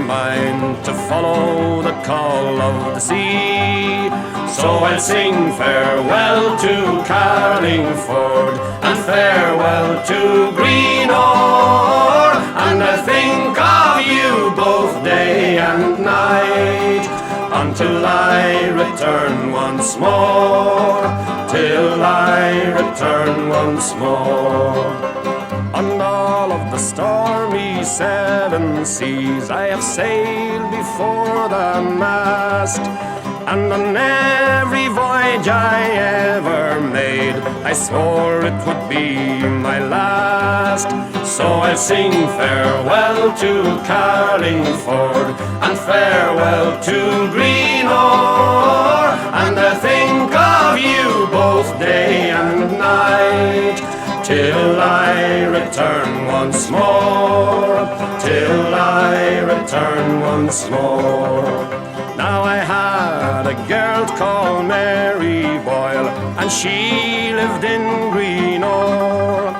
mind to follow the call of the sea. So I'll sing farewell to Carlingford and farewell to Greenore, and I'll think of you both day and night until I return once more, till I return once more. On all of the stormy seven seas I have sailed before the mast, and on every voyage I ever made I swore it would be my last. So I'll sing farewell to Carlingford and farewell to Greenore, and I'll think of you both day and night till I return once more, till I return once more. Now I had a girl called Mary Boyle, and she lived in Greenore,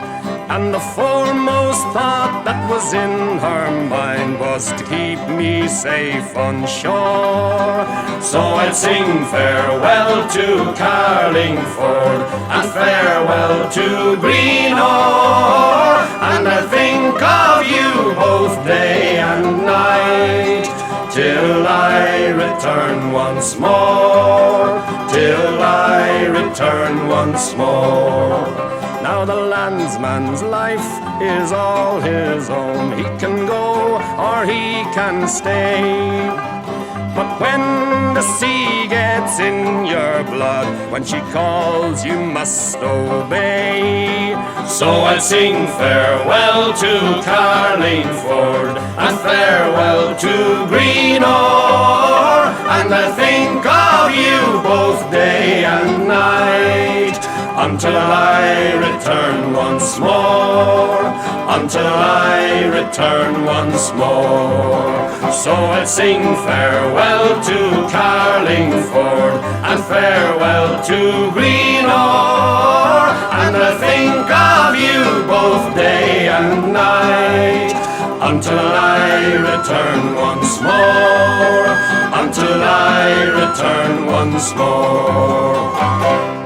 and the foremost thought that was in her mind was to keep me safe on shore. So I'll sing farewell to Carlingford and farewell to Greenore, and I'll think of you both day and night till I return once more, till I return once more. Now the landsman's life is all his own. He can go or he can stay, but when the sea gets in your blood, when she calls you must obey. So I'll sing farewell to Carlingford and farewell to Greenore, and I'll think of you both day and night until I return once more, until I return once more. So I'll sing farewell to Carlingford and farewell to Greenore, and I'll think of you both day and night until I return once more, until I return once more.